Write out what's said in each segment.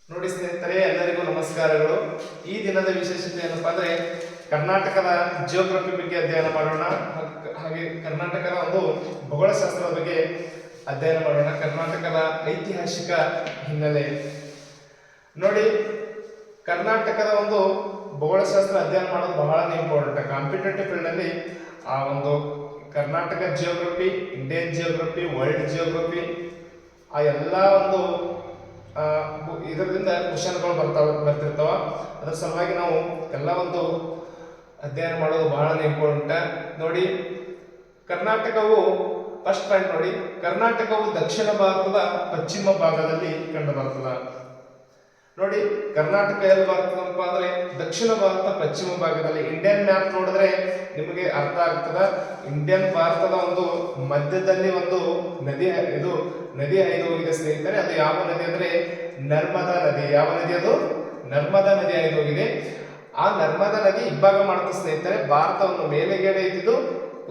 ನೋಡಿ ಸ್ನೇಹಿತರೆ, ಎಲ್ಲರಿಗೂ ನಮಸ್ಕಾರಗಳು. ಈ ದಿನದ ವಿಶೇಷತೆ ಏನಪ್ಪಾ ಅಂದ್ರೆ ಕರ್ನಾಟಕದ ಜಿಯೋಗ್ರಫಿ ಬಗ್ಗೆ ಅಧ್ಯಯನ ಮಾಡೋಣ. ಹಾಗೆ ಕರ್ನಾಟಕದ ಒಂದು ಭೂಗೋಳಶಾಸ್ತ್ರದ ಬಗ್ಗೆ ಅಧ್ಯಯನ ಮಾಡೋಣ. ಕರ್ನಾಟಕದ ಐತಿಹಾಸಿಕ ಹಿನ್ನೆಲೆ ನೋಡಿ, ಕರ್ನಾಟಕದ ಒಂದು ಭೂಗೋಳಶಾಸ್ತ್ರ ಅಧ್ಯಯನ ಮಾಡೋದು ಬಹಳ ಇಂಪಾರ್ಟೆಂಟ್. ಕಾಂಪಿಟೇಟಿವ್ ಫೀಲ್ಡ್ ಅಲ್ಲಿ ಆ ಒಂದು Karnataka geography, Indian geography, world geography ಆ ಎಲ್ಲ ಒಂದು ಇದರಿಂದ ಕ್ವಶನ್ಗಳು ಬರ್ತಿರ್ತಾವ. ಅದ್ರ ಸಲುವಾಗಿ ನಾವು ಎಲ್ಲ ಒಂದು ಅಧ್ಯಯನ ಮಾಡೋದು ಬಹಳ ಇಂಪಾರ್ಟೆಂಟ್. ನೋಡಿ, ಕರ್ನಾಟಕವು ಫಸ್ಟ್ ಪಾಯಿಂಟ್ ನೋಡಿ, ಕರ್ನಾಟಕವು ದಕ್ಷಿಣ ಭಾರತದ ಪಶ್ಚಿಮ ಭಾಗದಲ್ಲಿ ಕಂಡು ಬರ್ತದ. ನೋಡಿ, ಕರ್ನಾಟಕ ಎಲ್ಲಿ ಬರ್ತದಪ್ಪ ಅಂದ್ರೆ ದಕ್ಷಿಣ ಭಾರತ ಪಶ್ಚಿಮ ಭಾಗದಲ್ಲಿ. ಇಂಡಿಯನ್ ಮ್ಯಾಪ್ ನೋಡಿದ್ರೆ ನಿಮಗೆ ಅರ್ಥ ಆಗ್ತದ. ಇಂಡಿಯನ್ ಭಾರತದ ಒಂದು ಮಧ್ಯದಲ್ಲಿ ಒಂದು ನದಿ ಹರಿದು ಹೋಗಿದೆ ಸ್ನೇಹಿತರೆ. ಅದು ಯಾವ ನದಿ ಅಂದ್ರೆ ನರ್ಮದಾ ನದಿ. ಯಾವ ನದಿ ಅದು? ನರ್ಮದಾ ನದಿ ಹರಿದು ಹೋಗಿದೆ. ಆ ನರ್ಮದಾ ನದಿ ಇಬ್ಬಾಗ ಮಾಡುತ್ತೆ ಸ್ನೇಹಿತರೆ. ಭಾರತವನ್ನು ಮೇಲೆಗಡೆ ಇದ್ದಿದ್ದು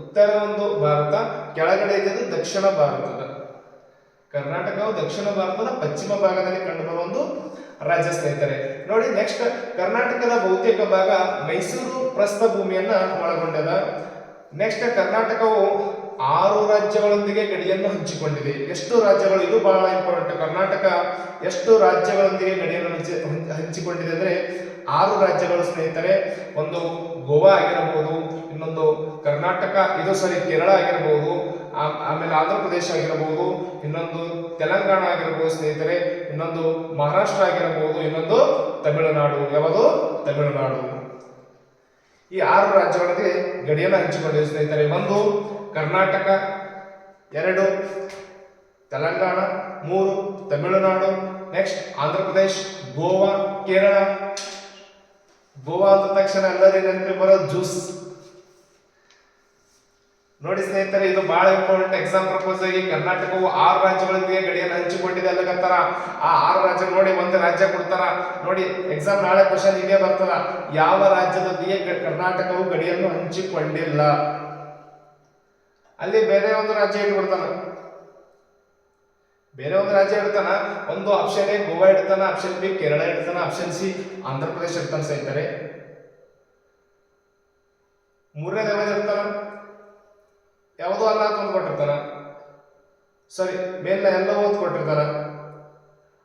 ಉತ್ತರ ಒಂದು ಭಾರತ, ಕೆಳಗಡೆ ಇದ್ದಿದ್ದು ದಕ್ಷಿಣ ಭಾರತದ. ಕರ್ನಾಟಕವು ದಕ್ಷಿಣ ಭಾರತದ ಪಶ್ಚಿಮ ಭಾಗದಲ್ಲಿ ಕಂಡುಬರುವ ಒಂದು ರಾಜ್ಯ ಸ್ನೇಹಿತರೆ. ನೋಡಿ, ನೆಕ್ಸ್ಟ್ ಕರ್ನಾಟಕದ ಬಹುತೇಕ ಭಾಗ ಮೈಸೂರು ಪ್ರಸ್ಥಭೂಮಿಯನ್ನ ಒಳಗೊಂಡದ. ನೆಕ್ಸ್ಟ್ ಕರ್ನಾಟಕವು 6 ರಾಜ್ಯಗಳೊಂದಿಗೆ ಗಡಿಯನ್ನು ಹಂಚಿಕೊಂಡಿದೆ. ಎಷ್ಟು ರಾಜ್ಯಗಳು? ಇದು ಬಹಳ ಇಂಪಾರ್ಟೆಂಟ್. ಕರ್ನಾಟಕ ಎಷ್ಟು ರಾಜ್ಯಗಳೊಂದಿಗೆ ಗಡಿಯನ್ನು ಹಂಚಿಕೊಂಡಿದೆ ಅಂದ್ರೆ 6 ರಾಜ್ಯಗಳು ಸ್ನೇಹಿತರೆ. ಒಂದು ಗೋವಾ ಆಗಿರಬಹುದು, ಇನ್ನೊಂದು ಕೇರಳ ಆಗಿರಬಹುದು, ಆಮೇಲೆ ಆಂಧ್ರ ಪ್ರದೇಶ ಆಗಿರಬಹುದು, ಇನ್ನೊಂದು ತೆಲಂಗಾಣ ಆಗಿರಬಹುದು ಸ್ನೇಹಿತರೆ, ಇನ್ನೊಂದು ಮಹಾರಾಷ್ಟ್ರ ಆಗಿರಬಹುದು, ಇನ್ನೊಂದು ತಮಿಳುನಾಡು. ಯಾವುದು? ತಮಿಳುನಾಡು. ಈ 6 ರಾಜ್ಯಗಳಿಗೆ ಗಡಿಯನ್ನು ಹಂಚಿಕೊಂಡಿದೆ ಸ್ನೇಹಿತರೆ. ಒಂದು ಕರ್ನಾಟಕ, 2 ತೆಲಂಗಾಣ, 3 ತಮಿಳುನಾಡು, ನೆಕ್ಸ್ಟ್ ಆಂಧ್ರ ಪ್ರದೇಶ್, ಗೋವಾ, ಕೇರಳ. ಗೋವಾ ಅಂದ ತಕ್ಷಣ ಎಲ್ಲರಿಗೂ ನೆನಪಿ ಬರೋದು ಜ್ಯೂಸ್. ನೋಡಿ ಸ್ನೇಹಿತರೆ, ಇದು ಬಹಳ ಇಂಪಾರ್ಟೆಂಟ್. ಎಕ್ಸಾಮ್ ಪರ್ಪಸ್ ಆಗಿ ಕರ್ನಾಟಕವು 6 ರಾಜ್ಯಗಳೊಂದಿಗೆ ಗಡಿಯನ್ನು ಹಂಚಿಕೊಂಡಿದೆ ಅಲ್ಲಕತ್ತಾರ. ಆ 6 ರಾಜ್ಯ ನೋಡಿ, ಒಂದು ರಾಜ್ಯ ಕೊಡ್ತಾರ. ನೋಡಿ, ಎಕ್ಸಾಮ್ ನಾಳೆ ಕ್ವಶನ್ ಹೀಗೆ ಬರ್ತದ. ಯಾವ ರಾಜ್ಯದೊಂದಿಗೆ ಕರ್ನಾಟಕವು ಗಡಿಯನ್ನು ಹಂಚಿಕೊಂಡಿಲ್ಲ? ಅಲ್ಲಿ ಬೇರೆ ಒಂದು ರಾಜ್ಯ ಇಟ್ಬಿಡ್ತಾನ. ಒಂದು ಆಪ್ಷನ್ ಎ ಗೋವಾ ಇಡ್ತಾನ, ಆಪ್ಷನ್ ಬಿ ಕೇರಳ ಇಡ್ತಾನ, ಆಪ್ಷನ್ ಸಿ ಆಂಧ್ರ ಪ್ರದೇಶ ಇಡ್ತಾನ ಸ್ನೇಹಿತರೆ. ಮೂರನೇದು ಯಾವ್ದು ಇರ್ತಾನ? ಯಾವುದೋ ಅಲ್ಲ ಅಂತ ಕೊಟ್ಟಿರ್ತಾನ. ಸರಿ, ಮೇಲಿನ ಎಲ್ಲವೂ ಕೊಟ್ಟಿರ್ತಾರ.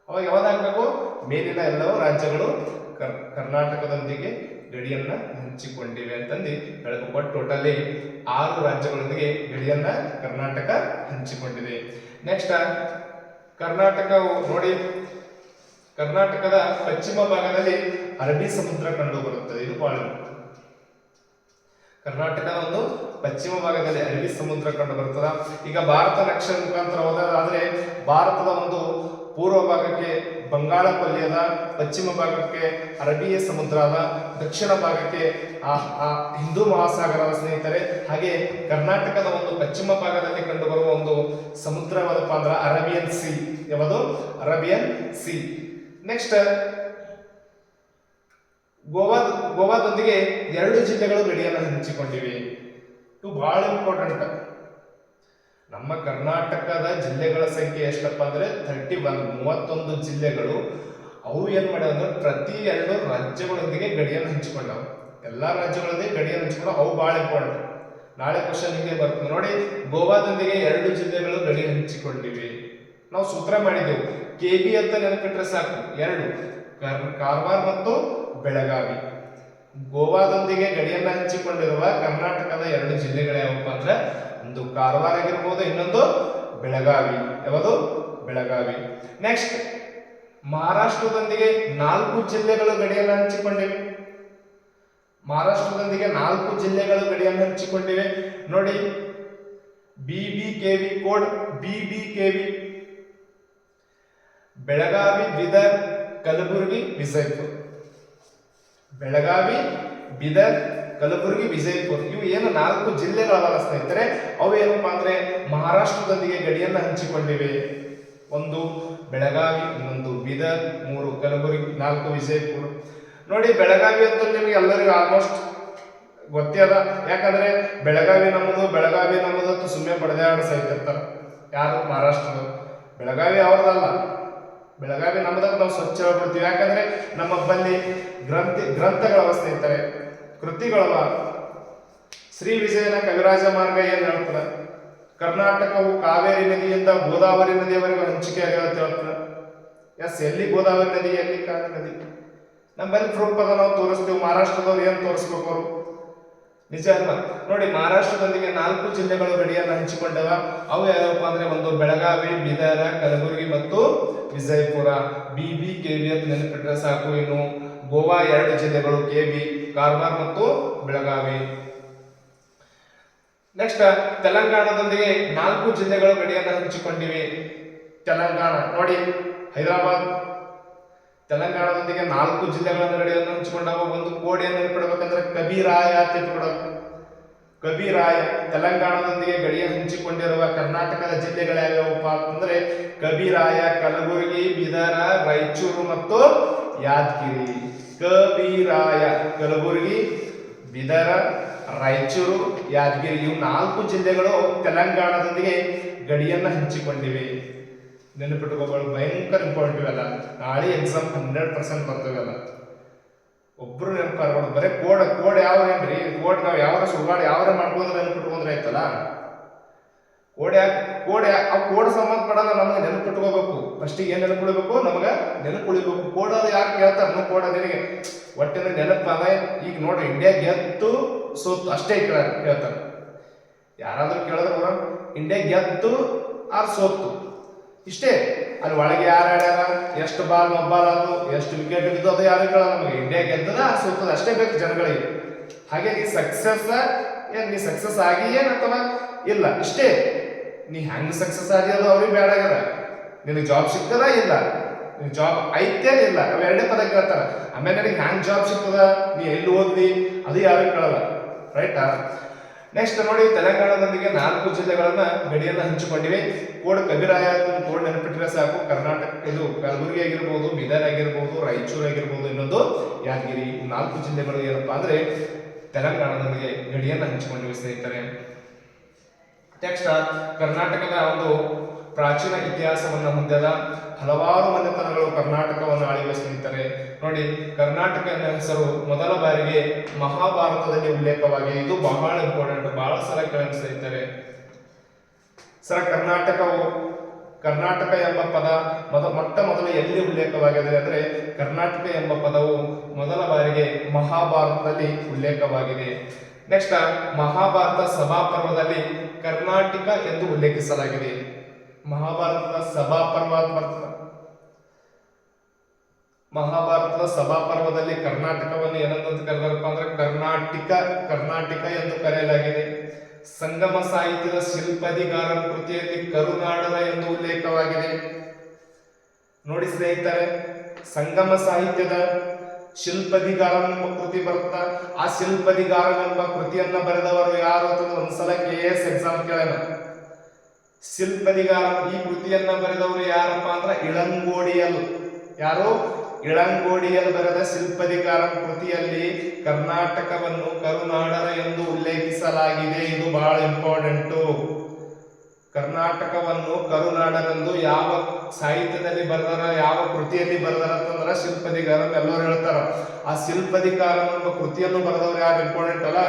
ಅವಾಗ ಯಾವ್ದು ಹಾಕ್ಬೇಕು? ಮೇಲಿನ ಎಲ್ಲವೂ ರಾಜ್ಯಗಳು ಕರ್ನಾಟಕದೊಂದಿಗೆ ಗಡಿಯನ್ನ ಹಂಚಿಕೊಂಡಿವೆ ಅಂತಂದು ಹೇಳಬೇಕು. ಟೋಟಲಿ 6 ರಾಜ್ಯಗಳೊಂದಿಗೆ ಗಡಿಯನ್ನ ಕರ್ನಾಟಕ ಹಂಚಿಕೊಂಡಿದೆ. ನೆಕ್ಸ್ಟ್ ಕರ್ನಾಟಕವು ನೋಡಿ, ಕರ್ನಾಟಕದ ಪಶ್ಚಿಮ ಭಾಗದಲ್ಲಿ ಅರಬ್ಬಿ ಸಮುದ್ರ ಕಂಡು ಬರುತ್ತದೆ. ಇದು ಬಹಳ ಕರ್ನಾಟಕದ ಒಂದು ಪಶ್ಚಿಮ ಭಾಗದಲ್ಲಿ ಅರಬ್ಬಿ ಸಮುದ್ರ ಕಂಡು ಬರುತ್ತದೆ. ಈಗ ಭಾರತ ನಕ್ಷೆ ಮುಖಾಂತರ ಹೋದಾದ್ರೆ ಭಾರತದ ಒಂದು ಪೂರ್ವ ಭಾಗಕ್ಕೆ ಬಂಗಾಳ ಕೊಲ್ಲಿ ಅದ, ಪಶ್ಚಿಮ ಭಾಗಕ್ಕೆ ಅರಬ್ಬಿ ಸಮುದ್ರ ಅದ, ದಕ್ಷಿಣ ಭಾಗಕ್ಕೆ ಹಿಂದೂ ಮಹಾಸಾಗರದ ಸ್ನೇಹಿತರೆ. ಹಾಗೆ ಕರ್ನಾಟಕದ ಒಂದು ಪಶ್ಚಿಮ ಭಾಗದಲ್ಲಿ ಕಂಡು ಬರುವ ಒಂದು ಸಮುದ್ರವಾದಪ್ಪ ಅಂದ್ರೆ ಅರೇಬಿಯನ್ ಸಿ. ಯಾವುದು? Arabian C. ನೆಕ್ಸ್ಟ್ ಗೋವಾದೊಂದಿಗೆ 2 ಜಿಲ್ಲೆಗಳು ಗಡಿಯನ್ನು ಹಂಚಿಕೊಂಡಿವೆ. ಇದು ಬಹಳ ಇಂಪಾರ್ಟೆಂಟ್. ನಮ್ಮ ಕರ್ನಾಟಕದ ಜಿಲ್ಲೆಗಳ ಸಂಖ್ಯೆ ಎಷ್ಟಪ್ಪ ಅಂದ್ರೆ 31 ಜಿಲ್ಲೆಗಳು. ಅವು ಏನ್ ಮಾಡ್ಯಾವ ಅಂದ್ರೆ ಪ್ರತಿ 2 ರಾಜ್ಯಗಳೊಂದಿಗೆ ಗಡಿಯನ್ನು ಹಂಚಿಕೊಂಡವು. ಎಲ್ಲಾ ರಾಜ್ಯಗಳೊಂದಿಗೆ ಗಡಿಯನ್ನು ಹಂಚಿಕೊಂಡವು. ಅವು ಬಹಳ ಇಂಪಾರ್ಟೆಂಟ್. ನಾಳೆ ಕ್ವಶನ್ ಹಿಂಗೆ ಬರ್ತದೆ ನೋಡಿ. ಗೋವಾದೊಂದಿಗೆ 2 ಜಿಲ್ಲೆಗಳು ಗಡಿ ಹಂಚಿಕೊಂಡಿವೆ. ನಾವು ಸೂತ್ರ ಮಾಡಿದೆವು, KB ಅಂತ ನೆನಪಿಟ್ರೆ ಸಾಕು. 2 ಕಾರವಾರ ಮತ್ತು ಬೆಳಗಾವಿ. ಗೋವಾದೊಂದಿಗೆ ಗಡಿಯನ್ನು ಹಂಚಿಕೊಂಡಿರುವ ಕರ್ನಾಟಕದ 2 ಜಿಲ್ಲೆಗಳು ಯಾವಪ್ಪ ಅಂದ್ರೆ ಒಂದು ಕಾರವಾರ ಆಗಿರ್ಬೋದು, ಇನ್ನೊಂದು ಬೆಳಗಾವಿ. ಯಾವುದು? ಬೆಳಗಾವಿ. ನೆಕ್ಸ್ಟ್ ಮಹಾರಾಷ್ಟ್ರದೊಂದಿಗೆ 4 ಜಿಲ್ಲೆಗಳು ಗಡಿಯನ್ನು ಹಂಚಿಕೊಂಡಿವೆ. ಮಹಾರಾಷ್ಟ್ರದೊಂದಿಗೆ 4 ಜಿಲ್ಲೆಗಳು ಗಡಿಯನ್ನು ಹಂಚಿಕೊಂಡಿವೆ. ನೋಡಿ, BBKV code BBKV. Belagavi, Bidar, Kalaburagi, Vijayapura. Belagavi, Bidar, Kalaburagi, Vijayapura. ಇವು ಏನು 4 ಜಿಲ್ಲೆಗಳವಲ್ಲ ಸ್ನೇಹಿತರೆ, ಅವು ಏನಪ್ಪಾ ಅಂದ್ರೆ ಮಹಾರಾಷ್ಟ್ರದೊಂದಿಗೆ ಗಡಿಯನ್ನು ಹಂಚಿಕೊಂಡಿವೆ. 1 ಬೆಳಗಾವಿ, ಇನ್ನೊಂದು ಬೀದರ್, 3 ಕಲಬುರಗಿ, 4 ವಿಜಯಪುರ. ನೋಡಿ, ಬೆಳಗಾವಿ ಅಂತ ನಿಮಗೆ ಎಲ್ಲರಿಗೂ ಆಲ್ಮೋಸ್ಟ್ ಗೊತ್ತೇ ಅದ. ಯಾಕಂದ್ರೆ ಬೆಳಗಾವಿ ನಮ್ಮದು ಅಂತ ಸುಮ್ಮನೆ ಬಡದಾಡ ಸಾಯ್ತಿರ್ತಾರ ಯಾರು? ಮಹಾರಾಷ್ಟ್ರದ. ಬೆಳಗಾವಿ ಅವ್ರದಲ್ಲ, ಬೆಳಗಾವಿ ನಮ್ಮದಾಗ ನಾವು ಸ್ವಚ್ಛ ಹೇಳ್ಬಿಡ್ತೀವಿ. ಯಾಕಂದ್ರೆ ನಮ್ಮ ಬಲ್ಲಿ ಗ್ರಂಥಗಳವ ಸ್ನೇಹಿತರೆ, ಕೃತಿಗಳವ. ಶ್ರೀ ವಿಜಯನ ಕವಿರಾಜ ಮಾರ್ಗ ಏನ್ ಹೇಳ್ತಾರ, ಕರ್ನಾಟಕವು ಕಾವೇರಿ ನದಿಯಿಂದ ಗೋದಾವರಿ ನದಿಯವರೆಗೂ ಹಂಚಿಕೆ ಆಗ್ಯಾವ ಅಂತ ಹೇಳ್ತಾರ. ಎಸ್, ಎಲ್ಲಿ ಗೋದಾವರಿ ನದಿ, ಎಲ್ಲಿ ಕಾವೇರಿ ನದಿ? ನಮ್ಮಲ್ಲಿ ಪ್ರೂಫ್ ಅದ, ನಾವು ತೋರಿಸ್ತೀವಿ. ಮಹಾರಾಷ್ಟ್ರದವ್ರು ಏನ್ ತೋರಿಸ್ಬೇಕು ಅವರು? ನಿಜ ಅಲ್ಲ ನೋಡಿ. ಮಹಾರಾಷ್ಟ್ರದೊಂದಿಗೆ 4 ಜಿಲ್ಲೆಗಳು ಗಡಿಯನ್ನು ಹಂಚಿಕೊಂಡವ. ಅವು ಯಾವಪ್ಪ ಅಂದ್ರೆ ಒಂದು ಬೆಳಗಾವಿ, ಬೀದರ, ಕಲಬುರಗಿ ಮತ್ತು ವಿಜಯಪುರ. BB KB ಅಂತ ನೆನಪಿಟ್ರೆ ಸಾಕು. ಇನ್ನು ಗೋವಾ 2 ಜಿಲ್ಲೆಗಳು, KB, ಕಾರವಾರ ಮತ್ತು ಬೆಳಗಾವಿ. ನೆಕ್ಸ್ಟ್ ತೆಲಂಗಾಣದೊಂದಿಗೆ 4 ಜಿಲ್ಲೆಗಳು ಗಡಿಯನ್ನು ಹಂಚಿಕೊಂಡಿವೆ. ತೆಲಂಗಾಣ ನೋಡಿ, ಹೈದರಾಬಾದ್ ತೆಲಂಗಾಣದೊಂದಿಗೆ 4 ಜಿಲ್ಲೆಗಳನ್ನು ಗಡಿಯನ್ನು ಹಂಚಿಕೊಂಡಾಗ ಒಂದು ಕೋಡಿಯನ್ನು ನೆನಪಿಡಬೇಕಂದ್ರೆ ಕಬಿರಾಯ ಅಂತ ಇಟ್ಬಿಡೋದು. ಕಬಿರಾಯ ತೆಲಂಗಾಣದೊಂದಿಗೆ ಗಡಿಯ ಹಂಚಿಕೊಂಡಿರುವ ಕರ್ನಾಟಕದ ಜಿಲ್ಲೆಗಳು ಯಾವ್ಯಾವಪ್ಪ ಅಂತಂದ್ರೆ ಕಬಿರಾಯ, ಕಲಬುರಗಿ, ಬೀದರ, ರಾಯಚೂರು ಮತ್ತು ಯಾದಗಿರಿ. ಕಬಿರಾಯ, ಕಲಬುರಗಿ, ಬೀದರ, ರಾಯಚೂರು, ಯಾದಗಿರಿ ಇವು 4 ಜಿಲ್ಲೆಗಳು ತೆಲಂಗಾಣದೊಂದಿಗೆ ಗಡಿಯನ್ನ ಹಂಚಿಕೊಂಡಿವೆ. ನೆನಪಿಟ್ಟುಕೋಗಳು ಭಯಂಕರ ಇಂಪಾರ್ಟೆಂಟ್ ಇವೆಲ್ಲ. ನಾಳೆ ಎಕ್ಸಾಮ್ 100% ಬರ್ತವೆಲ್ಲ. ಒಬ್ರು ನೆನಪಾರ್ಬೋದು. ಬರೀ ಕೋಡ್ ಯಾವ ಏನ್ರಿ ಕೋಡ್ ನಾವು ಯಾವ ಸುಳ್ಗಾಡು ಯಾವ ಮಾಡ್ಕೊಂಡ್ರೆ ನೆನಪಿಟ್ಕೊಂಡ್ರೆ ಆಯ್ತಲ್ಲ. ಕೋಡ್ ಸಂಬಂಧಪಡಲ್ಲ, ನಮ್ಗೆ ನೆನಪಿಟ್ಕೋಬೇಕು. ಫಸ್ಟಿಗೆ ಏನ್ ನೆನಪಿಡ್ಬೇಕು, ನಮ್ಗೆ ನೆನಪುಳಿಬೇಕು. ಕೋಡ್ ಅದು ಯಾರು ಕೇಳ್ತಾರ, ಕೋಡ್ ನಿನಗೆ ಒಟ್ಟಿನ ನೆನಪಾಗ. ಈಗ ನೋಡ್ರಿ, ಇಂಡಿಯಾ ಗೆದ್ದು ಸೋತು ಅಷ್ಟೇ ಕೇಳ್ತಾರೆ. ಯಾರಾದ್ರೂ ಕೇಳಿದ್ರೆ ಇಂಡಿಯಾ ಗೆದ್ದು ಆರ್ ಸೋತು ಇಷ್ಟೇ. ಅಲ್ಲಿ ಒಳಗೆ ಯಾರು ಆಡ್ಯಾರ, ಎಷ್ಟು ಬಾಲ್ ಮೊಬ್ಬಾಲ್ ಅದು, ಎಷ್ಟು ವಿಕೆಟ್ ಬಿದ್ದು ಅದು ಯಾರು ಕೇಳ. ನಮಗೆ ಇಂಡಿಯಾ ಗೆದ್ದದ ಸೋತದ ಅಷ್ಟೇ ಬೇಕು ಜನಗಳಿಗೆ. ಹಾಗೆ ನೀ ಸಕ್ಸಸ್ ನೀ ಸಕ್ಸಸ್ ಆಗಿ ಏನ್ ಅಥವಾ ಇಲ್ಲ ಇಷ್ಟೇ. ನೀ ಹೆಂಗ್ ಸಕ್ಸಸ್ ಆಗಿ ಅದು ಅವ್ರಿಗೆ ಬೇಡ ಆಗ್ಯದ. ನಿನಗೆ ಜಾಬ್ ಸಿಗ್ತದ ಇಲ್ಲ, ನಿನ್ ಜಾಬ್ ಐತೇನ ಇಲ್ಲ, ಅವೆರಡೇ ಪದ ಕೇಳ್ತಾರ. ಆಮೇಲೆ ನನಗೆ ಹ್ಯಾಂಗ್ ಜಾಬ್ ಸಿಗ್ತದ, ನೀ ಎಲ್ಲಿ ಓದ್ಲಿ ಅದು ಯಾರು ಕೇಳಲ್ಲ. ರೈಟಾ? ನೆಕ್ಸ್ಟ್ ನೋಡಿ, ತೆಲಂಗಾಣದೊಂದಿಗೆ 4 ಜಿಲ್ಲೆಗಳನ್ನ ಗಡಿಯನ್ನ ಹಂಚಿಕೊಂಡಿವೆ. ಕೋಡ್ ಕಬಿರಾಯ ಕೋಡ್ ನೆನಪಿಟ್ಟರೆ ಸಾಕು. ಕರ್ನಾಟಕ ಇದು ಕಲಬುರಗಿ ಆಗಿರ್ಬೋದು, ಬೀದರ್ ಆಗಿರ್ಬೋದು, ರಾಯಚೂರು ಆಗಿರ್ಬೋದು, ಇನ್ನೊಂದು ಯಾದಗಿರಿ. 4 ಜಿಲ್ಲೆಗಳು ಏನಪ್ಪಾ ಅಂದ್ರೆ ತೆಲಂಗಾಣದೊಂದಿಗೆ ಗಡಿಯನ್ನ ಹಂಚಿಕೊಂಡಿವೆ ಸ್ನೇಹಿತರೆ. ನೆಕ್ಸ್ಟ್ ಕರ್ನಾಟಕದ ಒಂದು ಪ್ರಾಚೀನ ಇತಿಹಾಸವನ್ನು ಹೊಂದಿದ ಹಲವಾರು ಮನೆತನಗಳು ಕರ್ನಾಟಕವನ್ನು ಆಳಿವೆ ಸ್ನೇಹಿತರೆ. ನೋಡಿ, ಕರ್ನಾಟಕ ಎನ್ನುವ ಹೆಸರು ಮೊದಲ ಬಾರಿಗೆ ಮಹಾಭಾರತದಲ್ಲಿ ಉಲ್ಲೇಖವಾಗಿದೆ. ಇದು ಬಹಳ ಇಂಪಾರ್ಟೆಂಟ್, ಬಹಳ ಸಲ ಕೇಳಿ ಸ್ನೇಹಿತರೆ. ಸರ್, ಕರ್ನಾಟಕ ಎಂಬ ಪದ ಮೊಟ್ಟ ಮೊದಲು ಎಲ್ಲಿ ಉಲ್ಲೇಖವಾಗಿದೆ ಅಂದ್ರೆ ಕರ್ನಾಟಕ ಎಂಬ ಪದವು ಮೊದಲ ಬಾರಿಗೆ ಮಹಾಭಾರತದಲ್ಲಿ ಉಲ್ಲೇಖವಾಗಿದೆ. ನೆಕ್ಸ್ಟ್ ಮಹಾಭಾರತ ಸಭಾಪರ್ವದಲ್ಲಿ ಕರ್ನಾಟಕ ಎಂದು ಉಲ್ಲೇಖಿಸಲಾಗಿದೆ. ಮಹಾಭಾರತದ ಸಭಾಪರ್ವದಲ್ಲಿ ಕರ್ನಾಟಕವನ್ನು ಏನಂತ ಕರೆದರಪ್ಪ ಅಂದ್ರೆ ಕರ್ನಾಟಕ ಎಂದು ಕರೆಯಲಾಗಿದೆ. ಸಂಗಮ ಸಾಹಿತ್ಯದ ಶಿಲ್ಪದಿಗಾರನ ಕೃತಿಯಲ್ಲಿ ಕರುನಾಡರ ಎಂದು ಉಲ್ಲೇಖವಾಗಿದೆ. ನೋಡಿ ಸ್ನೇಹಿತರೆ, ಸಂಗಮ ಸಾಹಿತ್ಯದ ಶಿಲ್ಪದಿಗಾರನ್ ಎಂಬ ಕೃತಿ ಬರುತ್ತ. ಆ ಶಿಲ್ಪದಿಗಾರನ್ ಎಂಬ ಕೃತಿಯನ್ನ ಬರೆದವರು ಯಾರು ಅಂತ ಒಂದ್ಸಲ KS ಎಕ್ಸಾಮ್ ಕೇಳೋಣ. ಶಿಲ್ಪದಿಗಾರ ಈ ಕೃತಿಯನ್ನ ಬರೆದವರು ಯಾರಪ್ಪ ಅಂದ್ರೆ ಇಳಂಗೋಡಿಯಲ್. ಯಾರು? ಇಳಂಗೋಡಿಯಲ್ ಬರೆದ ಶಿಲ್ಪದಿಗಾರನ್ ಕೃತಿಯಲ್ಲಿ ಕರ್ನಾಟಕವನ್ನು ಕರುನಾಡರ ಎಂದು ಉಲ್ಲೇಖಿಸಲಾಗಿದೆ. ಇದು ಬಹಳ ಇಂಪಾರ್ಟೆಂಟು. ಕರ್ನಾಟಕವನ್ನು ಕರುನಾಡರೆಂದು ಯಾವ ಸಾಹಿತ್ಯದಲ್ಲಿ ಬರೆದಾರ, ಯಾವ ಕೃತಿಯಲ್ಲಿ ಬರೆದಾರ ಅಂತಂದ್ರೆ ಶಿಲ್ಪದಿಗಾರನ್ ಎಲ್ಲರೂ ಹೇಳ್ತಾರ. ಆ ಶಿಲ್ಪದಿಗಾರನ್ ಎಂಬ ಕೃತಿಯನ್ನು ಬರೆದವರು ಯಾರು ಇಂಪಾರ್ಟೆಂಟ್ ಅಲ್ಲ,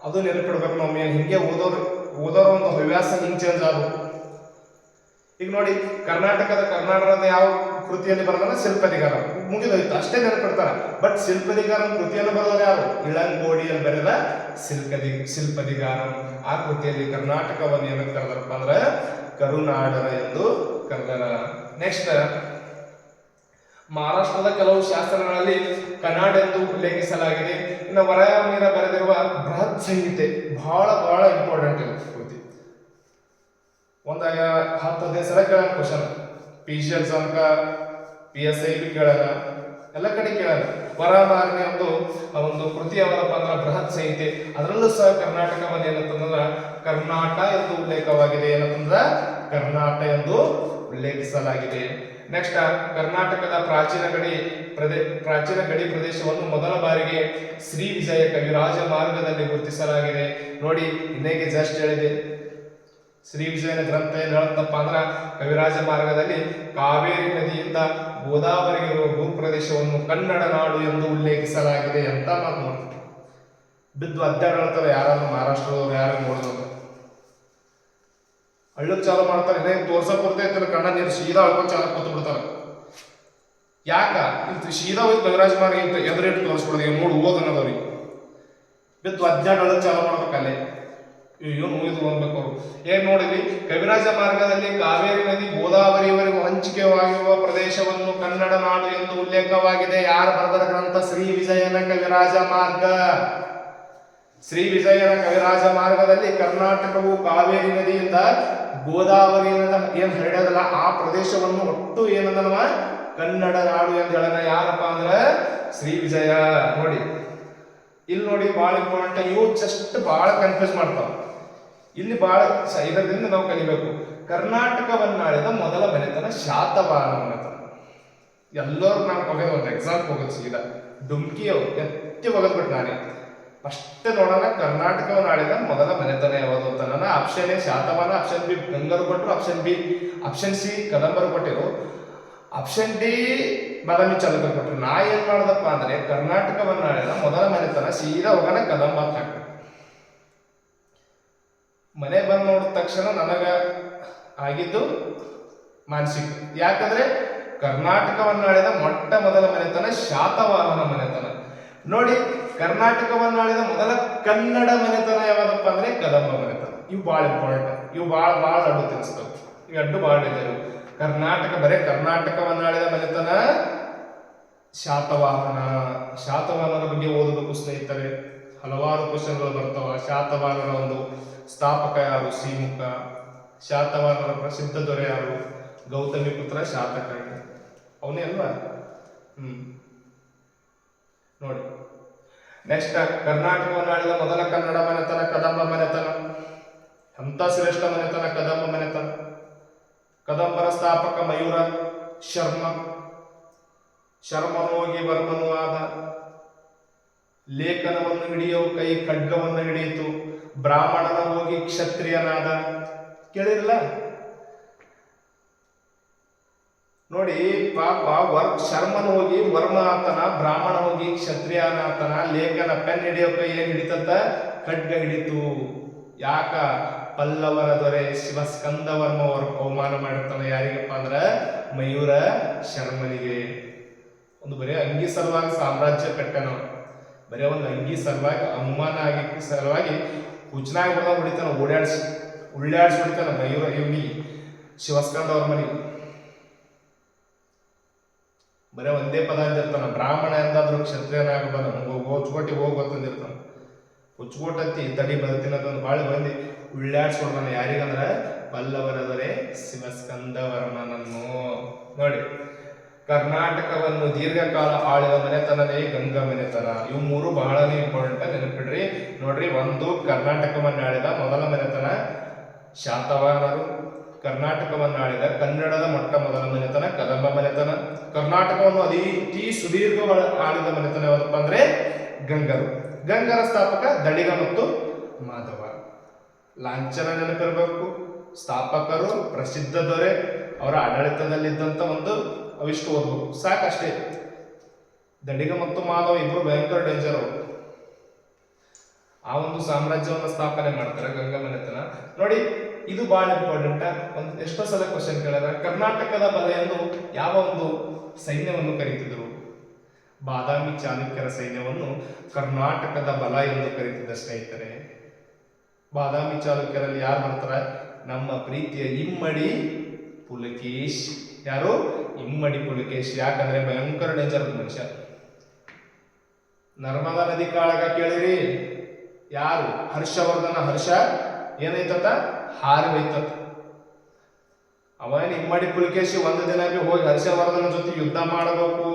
ಅದು ನೆನಪಿಡ್ಬೇಕು ನಾವು. ಹಿಂಗೆ ಓದೋರ ಒಂದು ಹವ್ಯಾಸ ಹಿಂಗ್ ಚೇಂಜ್ ಆದವು. ಈಗ ನೋಡಿ, ಕರ್ನಾಟಕದ ಯಾವ ಕೃತಿಯಲ್ಲಿ ಬರೆದಾರ? ಶಿಲ್ಪದಿಗಾರ. ಮುಗಿದೋಯ್ತು, ಅಷ್ಟೇ ನೆನಪಿಡ್ತಾರ. ಬಟ್ ಶಿಲ್ಪದಿಗಾರನ ಕೃತಿಯನ್ನು ಬರೆದವರು ಯಾರು? ಇಳಂಗೋಡಿಯಲ್ಲಿ ಬರೆದ ಶಿಲ್ಪದಿಗಾರ. ಆ ಕೃತಿಯಲ್ಲಿ ಕರ್ನಾಟಕವನ್ನು ಏನಂತ ಕರೆದಾರಪ್ಪ ಅಂದ್ರೆ ಕರುನಾಡರ ಎಂದು ಕರೆದಾರ. ನೆಕ್ಸ್ಟ್ ಮಹಾರಾಷ್ಟ್ರದ ಕೆಲವು ಶಾಸ್ತ್ರಗಳಲ್ಲಿ ಕನ್ನಡ ಎಂದು ಉಲ್ಲೇಖಿಸಲಾಗಿದೆ. ಇನ್ನು ವರಯಾಮೀರ ಬರೆದಿರುವ ಬೃಹತ್ ಸಂಹಿತೆ ಬಹಳ ಇಂಪಾರ್ಟೆಂಟ್ ಇದೆ ಕೃತಿ. ಒಂದು 10-15 ಸಲ ಕೇಳ ಕ್ವಶನ್. PG ಎಕ್ಸಾಮ್ಕ, PSI ಕೇಳಲ್ಲ, ಎಲ್ಲ ಕಡೆ ಕೇಳಲ್ಲ. ವರಯಾಮೀರ ಒಂದು ಕೃತಿ ಯಾವದಪ್ಪ ಅಂದ್ರೆ ಬೃಹತ್ ಸಂಹಿತೆ. ಅದರಲ್ಲೂ ಸಹ ಕರ್ನಾಟಕವನ್ನು ಏನಂತಂದ್ರ ಕರ್ನಾಟ ಎಂದು ಉಲ್ಲೇಖವಾಗಿದೆ. ಏನಂತಂದ್ರ ಕರ್ನಾಟ ಎಂದು ಉಲ್ಲೇಖಿಸಲಾಗಿದೆ. ನೆಕ್ಸ್ಟ್ ಕರ್ನಾಟಕದ ಪ್ರಾಚೀನ ಗಡಿ ಪ್ರದೇಶವನ್ನು ಮೊದಲ ಬಾರಿಗೆ ಶ್ರೀ ವಿಜಯ ಕವಿರಾಜ ಮಾರ್ಗದಲ್ಲಿ ಗುರುತಿಸಲಾಗಿದೆ. ನೋಡಿ, ಇನ್ನೇಗೆ ಜಸ್ಟ್ ಹೇಳಿದೆ, ಶ್ರೀ ವಿಜಯನ ಗ್ರಂಥ ಏನ್ ಹೇಳುತ್ತಪ್ಪ ಅಂದ್ರ ಕವಿರಾಜ ಮಾರ್ಗದಲ್ಲಿ ಕಾವೇರಿ ನದಿಯಿಂದ ಗೋದಾವರಿಗಿರುವ ಭೂಪ್ರದೇಶವನ್ನು ಕನ್ನಡ ನಾಡು ಎಂದು ಉಲ್ಲೇಖಿಸಲಾಗಿದೆ ಅಂತ ಮಾತು ನೋಡಿ. ಬಿದ್ದು ಅಧ್ಯಾಯ ಹೇಳ್ತಾರೆ ಯಾರು ಮಹಾರಾಷ್ಟ್ರದವ್ರು ಯಾರು ನೋಡಿದ್ರು ಹಳ್ಳಕ್ ಚಾಲು ಮಾಡ್ತಾರೆ. ಇದೇ ತೋರ್ಸಕ್ ಬರ್ತೈತೆ ಕಣ್ಣ ನೀರು ಸೀದಾ ಹಳ್ಕೊಂಡು ಚಾಲು ಕೂತು ಬಿಡ್ತಾರೆ. ಯಾಕ ಇಂತ ಸೀದಾ ಹೋಗಿ ಕವಿರಾಜ ಮಾರ್ಗ ಇಂತ ಎದುರೇಟ್ ತೋರಿಸ್ಬಿಡೋದು ಈಗ ನೋಡಿ ಓದ್ ಅನ್ನೋದವ್ರಿಗೆ ಬಿದ್ದು ಅಧ್ಯಾಯ ಹೇಳಕ್ ಚಾಲು ಮಾಡ್ಬೇಕಲ್ಲೇ ಇವನು ಇದು ಅನ್ಬೇಕು ಅವರು ಏನ್ ನೋಡಿದ್ವಿ. ಕವಿರಾಜ ಮಾರ್ಗದಲ್ಲಿ ಕಾವೇರಿ ನದಿ ಗೋದಾವರಿಯವರೆಗೂ ಹಂಚಿಕೆವಾಗಿರುವ ಪ್ರದೇಶವನ್ನು ಕನ್ನಡ ನಾಡು ಎಂದು ಉಲ್ಲೇಖವಾಗಿದೆ. ಯಾರು ಬರೆದ ಗ್ರಂಥ? ಶ್ರೀ ವಿಜಯನ ಕವಿರಾಜ ಮಾರ್ಗ. ಶ್ರೀ ವಿಜಯನ ಕವಿರಾಜ ಮಾರ್ಗದಲ್ಲಿ ಕರ್ನಾಟಕವು ಕಾವೇರಿ ನದಿಯಿಂದ ಗೋದಾವರಿ ಏನ್ ಹರಡ್ಯದಲ್ಲ ಆ ಪ್ರದೇಶವನ್ನು ಒಟ್ಟು ಏನಂದವ ಕನ್ನಡ ನಾಡು ಎಂದು ಹೇಳನ. ಯಾರಪ್ಪ ಅಂದ್ರೆ ಶ್ರೀ ವಿಜಯ. ನೋಡಿ ಇಲ್ಲಿ ನೋಡಿ ಬಹಳ ಇಂಪಾರ್ಟೆಂಟ್. ಇವು ಜಸ್ಟ್ ಬಹಳ ಕನ್ಫ್ಯೂಸ್ ಮಾಡ್ತಾವ. ಇಲ್ಲಿ ಬಹಳ ಇದರಿಂದ ನಾವು ಕಲಿಬೇಕು. ಕರ್ನಾಟಕವನ್ನಾಳಿದ ಮೊದಲ ಮನೆತನ ಶಾತವಾಹನ ಮನೆತನ. ಎಲ್ಲರೂ ನಾವು ಹೋಗೋದು ಒಂದು ಎಕ್ಸಾಮ್ ಹೋಗೋದು ಸೀದಾ ಡುಮ್ಕಿ ಎತ್ತಿ ಹೋಗೋದ್ಬಿಟ್ಟು ನಾನೇ ಫಸ್ಟ್ ನೋಡೋಣ ಕರ್ನಾಟಕವನ್ನು ಆಳಿದ ಮೊದಲ ಮನೆತನ ಯಾವುದು ಅಂತ. ನಾನು option A Satavahana, option B ಗಂಗರು ಕೊಟ್ಟರು, ಆಪ್ಷನ್ ಸಿ ಕದಂಬರು ಕೊಟ್ಟಿರು, ಆಪ್ಷನ್ ಡಿ ಬಾದಾಮಿ ಚಾಲುಕ್ಯರು ಕೊಟ್ಟರು. ನಾ ಏನ್ ಮಾಡೋದಪ್ಪ ಅಂದ್ರೆ ಕರ್ನಾಟಕವನ್ನು ಆಳಿದ ಮೊದಲ ಮನೆತನ ಸೀದಾ ಹೋಗೋಣ ಕದಂಬ ಅಂತ ಹಾಕ್ಬೇಕು. ಮನೆ ಬಂದು ನೋಡಿದ ತಕ್ಷಣ ನನಗ ಆಗಿದ್ದು ಮಾನಸಿಕ. ಯಾಕಂದ್ರೆ ಕರ್ನಾಟಕವನ್ನಾಳಿದ ಮೊಟ್ಟ ಮೊದಲ ಮನೆತನ ಶಾತವಾಹನ ಮನೆತನ. ನೋಡಿ ಕರ್ನಾಟಕವನ್ನಾಳಿದ ಮೊದಲ ಕನ್ನಡ ಮನೆತನ ಯಾವ್ದಪ್ಪ ಅಂದ್ರೆ ಕದಂಬ ಮನೆತನ. ಇವು ಬಹಳ ಇಂಪಾರ್ಟೆಂಟ್. ಇವು ಬಹಳ ಅಡ್ಡು ತಿನ್ನಿಸ್ತವೆ. ಇವು ಅಡ್ಡು ಬಹಳ ಇದ್ದಾರೆ. ಕರ್ನಾಟಕ ಬರೇ ಕರ್ನಾಟಕವನ್ನಾಳಿದ ಮನೆತನ ಶಾತವಾಹನ. ಶಾತವಾಹನರ ಬಗ್ಗೆ ಓದಬೇಕು ಸ್ನೇಹಿತರೆ. ಹಲವಾರು ಕ್ವಶನ್ಗಳು ಬರ್ತಾವ. ಶಾತವಾಹನರ ಒಂದು ಸ್ಥಾಪಕ ಯಾರು? ಸಿಮುಖ. ಶಾತವಾಹನರ ಪ್ರಸಿದ್ಧ ದೊರೆ ಯಾರು? ಗೌತಮಿ ಪುತ್ರ ಶಾತಕರ್ಣಿ. ಅವನೇ ಅಲ್ವಾ? ನೋಡಿ ನೆಕ್ಸ್ಟ್ ಕರ್ನಾಟಕವನ್ನಾಳಿದ ಮೊದಲ ಕನ್ನಡ ಮನೆತನ ಕದಂಬ ಮನೆತನ. ಅಂತ ಶ್ರೇಷ್ಠ ಮನೆತನ ಕದಂಬ ಮನೆತನ. ಕದಂಬರ ಸ್ಥಾಪಕ ಮಯೂರ ಶರ್ಮ. ಶರ್ಮನು ಹೋಗಿ ವರ್ಮನು ಆದ. ಲೇಖನವನ್ನು ಹಿಡಿಯುವ ಕೈ ಖಡ್ಗವನ್ನು ಹಿಡಿಯಿತು. ಬ್ರಾಹ್ಮಣನ ಹೋಗಿ ಕ್ಷತ್ರಿಯನಾದ. ಕೇಳಿರಲ್ಲ? ನೋಡಿ ಪಾಪ ಶರ್ಮನ ಹೋಗಿ ವರ್ಮ ಆತನ, ಬ್ರಾಹ್ಮಣ ಹೋಗಿ ಕ್ಷತ್ರಿಯನಾತನ. ಲೇಖನ ಪೆನ್ ಹಿಡಿಯೋ ಕೈ ಏನ್ ಹಿಡಿತಂತ? ಖಡ್ಗ ಹಿಡಿತು. ಯಾಕ? ಪಲ್ಲವರ ದೊರೆ ಶಿವಸ್ಕಂದವರ್ಮ ಅವರು ಅವಮಾನ ಮಾಡಿರ್ತಾನ. ಯಾರಿಗಪ್ಪ ಅಂದ್ರ ಮಯೂರ ಶರ್ಮನಿಗೆ. ಒಂದು ಬರೀ ಅಂಗಿ ಸಲುವಾಗಿ ಸಾಮ್ರಾಜ್ಯ ಕಟ್ಟನ. ಬರೀ ಒಂದು ಅಂಗಿ ಸಲುವಾಗಿ ಅವಮಾನ ಆಗಿ ಸಲುವಾಗಿ ಹುಚ್ಚನಾಗಿ ಬಿಡ್ದ ಹೊಡಿತಾನ. ಉಳ್ಳಾಡ್ಸಿ ಹೊಡಿತಾನ ಮಯೂರ ಇವನಿಗೆ ಶಿವಸ್ಕಂದವರ್ಮನಿಗೆ. ಬರೀ ಒಂದೇ ಪದ ಅಂದಿರ್ತಾನ. ಬ್ರಾಹ್ಮಣ ಎಂದಾದ್ರು ಕ್ಷತ್ರಿಯನಾಗ ಬಂದ ಹೊಚ್ಕೋಟಿ ಹೋಗಿ ಗೊತ್ತಂದಿರ್ತಾನ. ಹುಚ್ಕೋಟತ್ತಿ ತಡಿ ಬರ್ತೀನಿ ಅಂತ ಬಾಳ ಬಂದು ಉಳ್ಳಾಡ್ಸ್ಕೊಡ್ತಾನೆ. ಯಾರಿಗಂದ್ರ ಪಲ್ಲವರದರೆ ಶಿವಸ್ಕಂದವರ್ಮನನ್ನು. ನೋಡಿ ಕರ್ನಾಟಕವನ್ನು ದೀರ್ಘಕಾಲ ಆಳಿದ ಮನೆತನನೇ ಗಂಗಾ ಮನೆತನ. ಇವು ಮೂರು ಬಹಳನೇ ಇಂಪಾರ್ಟೆಂಟ್ ನೆನಪಿಡ್ರಿ. ನೋಡ್ರಿ, ಒಂದು ಕರ್ನಾಟಕವನ್ನಾಳಿದ ಮೊದಲ ಮನೆತನ ಶಾತವಾಹನರು. ಕರ್ನಾಟಕವನ್ನಾಳಿದ ಕನ್ನಡದ ಮೊಟ್ಟ ಮೊದಲ ಮನೆತನ ಕದಂಬ ಮನೆತನ. ಕರ್ನಾಟಕವನ್ನು ಅತಿ ಸುದೀರ್ಘ ಆಳಿದ ಮನೆತನ ಯಾವದಪ್ಪ ಅಂದ್ರೆ ಗಂಗರು. ಗಂಗರ ಸ್ಥಾಪಕ ದಡಿಗ ಮತ್ತು ಮಾಧವ. ಲಾಂಛನ ನೆನಪಿರಬೇಕು. ಸ್ಥಾಪಕರು ಪ್ರಸಿದ್ಧ ದೊರೆ, ಅವರ ಆಡಳಿತದಲ್ಲಿದ್ದಂತ ಒಂದು ಅವಿಷ್ಟು ಓದ್ಬೇಕು ಸಾಕಷ್ಟೇ. ದಡಿಗ ಮತ್ತು ಮಾಧವ ಇಬ್ರು ಭಯಂಕರ ಡೇಂಜರ್ ಅವರು. ಆ ಒಂದು ಸಾಮ್ರಾಜ್ಯವನ್ನು ಸ್ಥಾಪನೆ ಮಾಡ್ತಾರೆ ಗಂಗಾ ಮನೆತನ. ನೋಡಿ ಇದು ಬಹಳ ಇಂಪಾರ್ಟೆಂಟ್. ಒಂದು ಎಷ್ಟೋ ಸಲ ಕ್ವಶನ್ ಕೇಳಿದ್ರೆ ಕರ್ನಾಟಕದ ಬಲೆಯನ್ನು ಯಾವ ಒಂದು ಸೈನ್ಯವನ್ನು ಕರೀತಿದ್ರು? ಬಾದಾಮಿ ಚಾಲುಕ್ಯರ ಸೈನ್ಯವನ್ನು ಕರ್ನಾಟಕದ ಬಲ ಎಂದು ಕರೀತಿದ್ದ ಸ್ನೇಹಿತರೆ. ಬಾದಾಮಿ ಚಾಲುಕ್ಯರಲ್ಲಿ ಯಾರು ಬರ್ತಾರ? ನಮ್ಮ ಪ್ರೀತಿಯ ಇಮ್ಮಡಿ ಪುಲಕೇಶ್. ಯಾರು? ಇಮ್ಮಡಿ ಪುಲಕೇಶ್. ಯಾಕಂದ್ರೆ ಭಯಂಕರ ಡೇಂಜರ್ ಮನುಷ್ಯ. ನರ್ಮದಾ ನದಿ ಕಾಳಗ ಕೇಳಿರಿ. ಯಾರು? ಹರ್ಷವರ್ಧನ. ಹರ್ಷ ಏನೈತಂತ? ಹಾರಿ ಹೋಯ್ತಂತ. ಅವನ್ ಇಮ್ಮಡಿ ಪುಲಕೇಶಿ ಒಂದು ದಿನ ಹೋಗಿ ಹರ್ಷವರ್ಧನ ಜೊತೆ ಯುದ್ಧ ಮಾಡಬೇಕು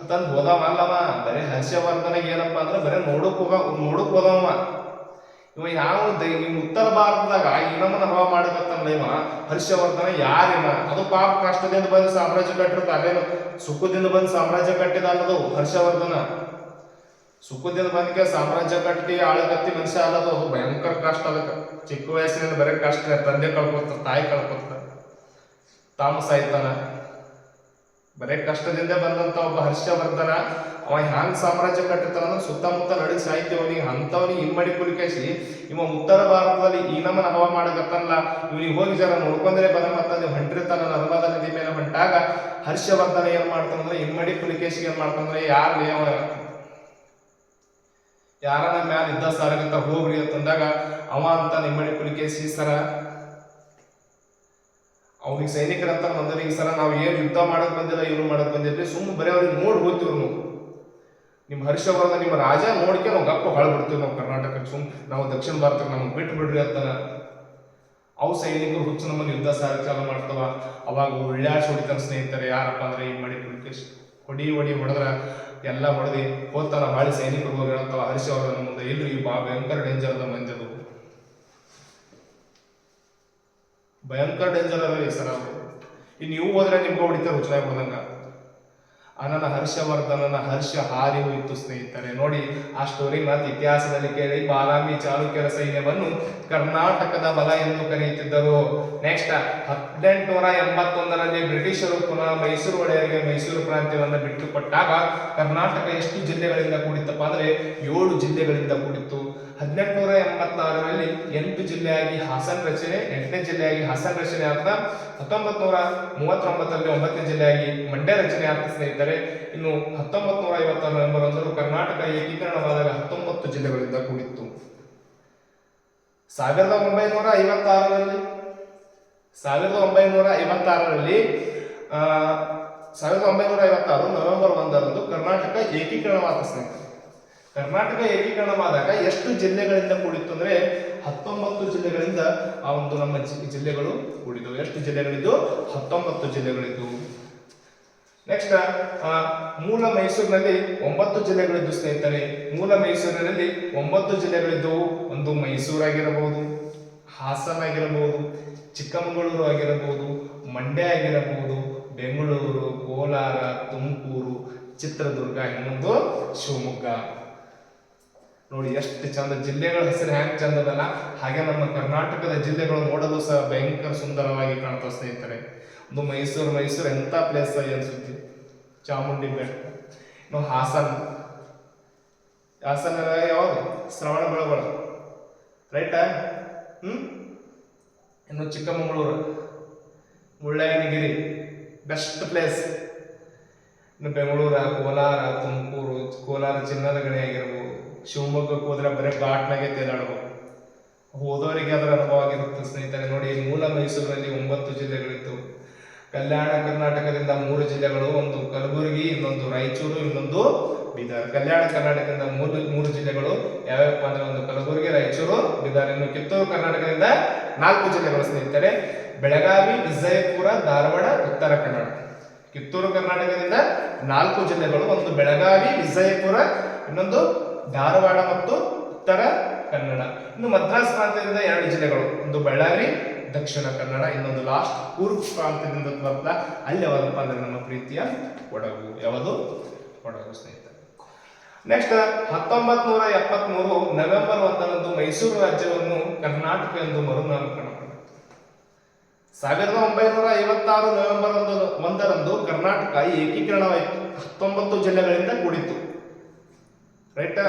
ಅಂತಂದ್ ಹೋದವಲ್ಲವ. ಬರೀ ಹರ್ಷವರ್ಧನಿಗೆ ಏನಪ್ಪಾ ಅಂದ್ರೆ ಬರೀ ನೋಡಕ್ ಹೋದವ. ಇವ ಯಾವ ಉತ್ತರ ಭಾರತದಾಗ ಇನ್ನೊಮ್ಮನ ಹವಾ ಮಾಡಕತ್ತಲ್ಲ ಇವ ಹರ್ಷವರ್ಧನ. ಯಾರಿವ? ಅದು ಪಾಪ ಕಷ್ಟದಿಂದ ಬಂದು ಸಾಮ್ರಾಜ್ಯ ಕಟ್ಟಿರ್ತ. ಅದೇನು ಸುಖದಿಂದ ಬಂದು ಸಾಮ್ರಾಜ್ಯ ಕಟ್ಟಿದ ಅನ್ನೋದು ಹರ್ಷವರ್ಧನ. ಸುಖದಿಂದ ಬಂದಕ್ಕೆ ಸಾಮ್ರಾಜ್ಯ ಕಟ್ಟಿ ಆಳಗತ್ತಿ ಮನುಷ್ಯ ಅಲ್ಲದು, ಅದು ಭಯಂಕರ ಕಷ್ಟ. ಅದಕ್ಕೆ ಚಿಕ್ಕ ವಯಸ್ಸಿನಿಂದ ಬರೀ ಕಷ್ಟ, ತಂದೆ ಕಳ್ಕೊತ, ತಾಯಿ ಕಳ್ಕೊತ, ತಾಮ ಸಾಯ್ತಾನ. ಬರೇ ಕಷ್ಟದಿಂದ ಬಂದಂತ ಒಬ್ಬ ಹರ್ಷವರ್ಧನ ಅವ ಹ್ಯಾಂಗ್ ಸಾಮ್ರಾಜ್ಯ ಕಟ್ಟಿರ್ತಾನ ಅಂದ್ರೆ ಸುತ್ತಮುತ್ತ ನಡುಗ್ ಸಾಹಿತ್ಯವನಿಗೆ ಅಂತವನಿಗೆ ಇಮ್ಮಡಿ ಕುಲಿಕೇಸಿ ಇವ ಉತ್ತರ ಭಾರತದಲ್ಲಿ ಈ ನಮ್ಮನ ಹವಾ ಮಾಡಕತ್ತಲ್ಲ, ಇವನಿಗೆ ಹೋಗಿ ಜರ ನೋಡ್ಕೊಂಡ್ರೆ ಬರಮತ್ತಂದು ಹೊಂಟಿರ್ತಾನ. ನರ್ಮದಾ ನದಿ ಮೇಲೆ ಹೊಂಟಾಗ ಹರ್ಷವರ್ಧನ ಏನ್ ಮಾಡ್ತಾನಂದ್ರೆ ಇಮ್ಮಡಿ ಕುಲಿಕೇಶಿಗೆ ಏನ್ ಮಾಡ್ತಾನಂದ್ರೆ ಯಾರನ್ನ ಮ್ಯಾಲ ಇದ್ದ ಸಾರಗಂತ ಹೋಗ್ರಿ ಅಂತಂದಾಗ ಅವ ಅಂತ ಇಮ್ಮಡಿ ಕುಲಿಕೇಶಿ ಸರ ಅವ್ನಿಗೆ ಸೈನಿಕರಂತ ಮಂದರಿಗೆ ಸರ ನಾವು ಏನ್ ಯುದ್ಧ ಮಾಡಕ್ ಬಂದಿಲ್ಲ, ಇವ್ರು ಮಾಡಕ್ ಬಂದಿದ್ರಿ, ಸುಮ್ಮನೆ ಬರೀ ಅವ್ರಿಗೆ ನೋಡಿ ಹೋಗ್ತಿವ್ರು ನಾವು. ನಿಮ್ಮ ಹರ್ಷವರ್ಧನ ನಿಮ್ಮ ರಾಜ ನೋಡ್ಕೆ ನಾವು ಗಪ್ಪ ಹೊಳ್ಬಿಡ್ತೀವಿ ನಾವು ಕರ್ನಾಟಕಕ್ಕೆ, ನಾವು ದಕ್ಷಿಣ ಭಾರತಕ್ಕೆ ನಮ್ಗೆ ಬಿಟ್ಟು ಬಿಡ್ರಿ ಅಂತಾನ. ಅವು ಸೈನಿಕರು ಹುಚ್ಚು ನಮ್ಮನ್ನು ಯುದ್ಧ ಸಾರ ಚಾಲು ಮಾಡ್ತಾವ. ಅವಾಗ ಉಳ್ಳಾಡ್ಸಿ ಹೊಡಿತಾನ ಸ್ನೇಹಿತರೆ. ಯಾರಪ್ಪ ಅಂದ್ರೆ ಇಮ್ಮಡಿ ಕುಲಿಕೇಶಿ ಹೊಡಿ ಹೊಡೆದ್ರ ಎಲ್ಲ ಹೊಡೆದಿ ಹೋಗ್ತಾನ. ಬಾಳಿ ಸೈನಿಕರು ಹೋಗಿ ಹೇಳ್ತಾವ ಹರ್ಷವರ್ಧನ ಮುಂದೆ, ಇಲ್ರಿ ಬಾ ಭಯಂಕರ ಡೇಂಜರ್ ಅದ ಮಂದಿ, ಅದು ಭಯಂಕರ ಡೇಂಜರ್ ಅದ ಈ ಸರ. ಇನ್ನು ನೀವು ಹೋದ್ರೆ ನಿಮ್ಗೆ ಹೊಡಿತಾರೆ ಹುಚ್ಚರಾಗಿ ಹೊಡೆದಂಗ. ನನ್ನ ಹರ್ಷವರ್ಧನನ ಹರ್ಷ ಹಾರಿ ಹೋಯಿತು ಸ್ನೇಹಿತರೆ. ನೋಡಿ ಆ ಸ್ಟೋರಿ ಮಾತು ಇತಿಹಾಸದಲ್ಲಿ ಕೇಳಿ. ಬಾದಾಮಿ ಚಾಲುಕ್ಯರ ಸೈನ್ಯವನ್ನು ಕರ್ನಾಟಕದ ಬಲ ಎಂದು ಕರೆಯುತ್ತಿದ್ದರು. ನೆಕ್ಸ್ಟ್ 1881ರಲ್ಲಿ ಬ್ರಿಟಿಷರು ಪುನಃ ಮೈಸೂರು ಒಡೆಯರಿಗೆ ಮೈಸೂರು ಪ್ರಾಂತ್ಯವನ್ನು ಬಿಟ್ಟುಕೊಟ್ಟಾಗ ಕರ್ನಾಟಕ ಎಷ್ಟು ಜಿಲ್ಲೆಗಳಿಂದ ಕೂಡಿತಪ್ಪ ಅಂದ್ರೆ 7 ಜಿಲ್ಲೆಗಳಿಂದ ಕೂಡಿತ್ತು. 1886ರಲ್ಲಿ 8 ಜಿಲ್ಲೆಯಾಗಿ ಹಾಸನ ರಚನೆ, 8ನೇ ಜಿಲ್ಲೆಯಾಗಿ ಹಾಸನ ರಚನೆ ಆಗ್ತಾ 1939ರಲ್ಲಿ 9ನೇ ಜಿಲ್ಲೆಯಾಗಿ ಮಂಡ್ಯ ರಚನೆ ಆಗ್ತಾ ಸ್ನೇಹಿತರೆ. ಇನ್ನು 1956 ನವೆಂಬರ್ 1 ಕರ್ನಾಟಕ ಏಕೀಕರಣವಾದಾಗ 19 ಜಿಲ್ಲೆಗಳಿಂದ ಕೂಡಿತ್ತು. 1956ರಲ್ಲಿ 1956 ನವೆಂಬರ್ 1ರಂದು ಕರ್ನಾಟಕ ಏಕೀಕರಣವಾದ ಸ್ನೇಹಿತರೆ. ಕರ್ನಾಟಕ ಏಕೀಕರಣವಾದಾಗ ಎಷ್ಟು ಜಿಲ್ಲೆಗಳಿಂದ ಕೂಡಿತ್ತು ಅಂದ್ರೆ 19 ಜಿಲ್ಲೆಗಳಿಂದ ಆ ಒಂದು ನಮ್ಮ ಜಿಲ್ಲೆಗಳು ಕೂಡಿದವು. ಎಷ್ಟು ಜಿಲ್ಲೆಗಳಿದ್ದು? 19 ಜಿಲ್ಲೆಗಳಿದ್ದು. ನೆಕ್ಸ್ಟ್ ಮೂಲ ಮೈಸೂರಿನಲ್ಲಿ 9 ಜಿಲ್ಲೆಗಳಿದ್ದು ಸ್ನೇಹಿತರೆ. ಮೂಲ ಮೈಸೂರಿನಲ್ಲಿ 9 ಜಿಲ್ಲೆಗಳಿದ್ದವು. ಒಂದು ಮೈಸೂರು ಆಗಿರಬಹುದು, ಹಾಸನ ಆಗಿರಬಹುದು, ಚಿಕ್ಕಮಗಳೂರು ಆಗಿರಬಹುದು, ಮಂಡ್ಯ ಆಗಿರಬಹುದು, ಬೆಂಗಳೂರು, ಕೋಲಾರ, ತುಮಕೂರು, ಚಿತ್ರದುರ್ಗ, ಇನ್ನೊಂದು ಶಿವಮೊಗ್ಗ. ನೋಡಿ ಎಷ್ಟು ಚಂದ ಜಿಲ್ಲೆಗಳ ಹೆಸರು ಹ್ಯಾಂಗ್ ಚಂದ ಅದಲ್ಲ, ಹಾಗೆ ನಮ್ಮ ಕರ್ನಾಟಕದ ಜಿಲ್ಲೆಗಳು ನೋಡಲು ಸಹ ಭಯಂಕರ ಸುಂದರವಾಗಿ ಕಾಣ್ತಾವ ಸ್ನೇಹಿತರೆ. ಒಂದು ಮೈಸೂರು ಎಂತ ಪ್ಲೇಸ್ ಅನ್ಸುತ್ತೆ. ಚಾಮುಂಡಿ ಬೆಟ್ಟ. ಇನ್ನು ಹಾಸನ ಯಾವುದು? ಶ್ರವಣ ಬೆಳಗೊಳ, ರೈಟಾ? ಇನ್ನು ಚಿಕ್ಕಮಗಳೂರು, ಮುಳ್ಳಯ್ಯನಗಿರಿ, ಬೆಸ್ಟ್ ಪ್ಲೇಸ್. ಇನ್ನು ಬೆಂಗಳೂರ, ಕೋಲಾರ, ತುಮಕೂರು, ಕೋಲಾರ ಚಿನ್ನದ ಗಣಿ ಆಗಿರ್ಬೋದು. ಶಿವಮೊಗ್ಗಕ್ಕೆ ಹೋದ್ರೆ ಬರೀ ಘಾಟ್ನಾಗೆ ತೇಲಾಡಬಹುದು. ಹೋದವರಿಗೆ ಅದರ ಅನುಭವ ಆಗಿರುತ್ತೆ ಸ್ನೇಹಿತರೆ. ನೋಡಿ ಮೂಲ ಮೈಸೂರಿನಲ್ಲಿ 9 ಜಿಲ್ಲೆಗಳಿತ್ತು. ಕಲ್ಯಾಣ ಕರ್ನಾಟಕದಿಂದ 3 ಜಿಲ್ಲೆಗಳು, ಒಂದು ಕಲಬುರಗಿ, ಇನ್ನೊಂದು ರಾಯಚೂರು, ಇನ್ನೊಂದು ಬೀದರ್. ಕಲ್ಯಾಣ ಕರ್ನಾಟಕದಿಂದ 3 ಜಿಲ್ಲೆಗಳು ಯಾವ್ಯಾವಪ್ಪ ಅಂದ್ರೆ ಒಂದು ಕಲಬುರಗಿ, ರಾಯಚೂರು, ಬೀದರ್. ಇನ್ನು ಕಿತ್ತೂರು ಕರ್ನಾಟಕದಿಂದ 4 ಜಿಲ್ಲೆಗಳು ಸ್ನೇಹಿತರೆ. ಬೆಳಗಾವಿ, ವಿಜಯಪುರ, ಧಾರವಾಡ, ಉತ್ತರ ಕನ್ನಡ. ಕಿತ್ತೂರು ಕರ್ನಾಟಕದಿಂದ 4 ಜಿಲ್ಲೆಗಳು, ಒಂದು ಬೆಳಗಾವಿ, ವಿಜಯಪುರ, ಇನ್ನೊಂದು ಧಾರವಾಡ ಮತ್ತು ಉತ್ತರ ಕನ್ನಡ. ಇನ್ನು ಮದ್ರಾಸ್ ಪ್ರಾಂತ್ಯದಿಂದ 2 ಜಿಲ್ಲೆಗಳು, ಒಂದು ಬಳ್ಳಾರಿ, ದಕ್ಷಿಣ ಕನ್ನಡ, ಇನ್ನೊಂದು ಲಾಸ್ಟ್ ಕೂರ್ಗ್ ಪ್ರಾಂತ್ಯದಿಂದ ಬರ್ತಲ್ಲ, ಅಲ್ಲಿ ಯಾವ್ದಪ್ಪ ಅಂದ್ರೆ ನಮ್ಮ ಪ್ರೀತಿಯ ಕೊಡಗು. ಯಾವುದು? ಕೊಡಗು ಸ್ನೇಹಿತರೆ. ನೆಕ್ಸ್ಟ್ 1973 ನವೆಂಬರ್ 1ರಂದು ಮೈಸೂರು ರಾಜ್ಯವನ್ನು ಕರ್ನಾಟಕ ಎಂದು ಮರುನಾಮಕರಣ ಮಾಡಿತು. 1956 ನವೆಂಬರ್ 1ರಂದು ಕರ್ನಾಟಕ ಏಕೀಕರಣವಾಯಿತು. 19 ಜಿಲ್ಲೆಗಳಿಂದ ಕೂಡಿತು, ರೈಟ್?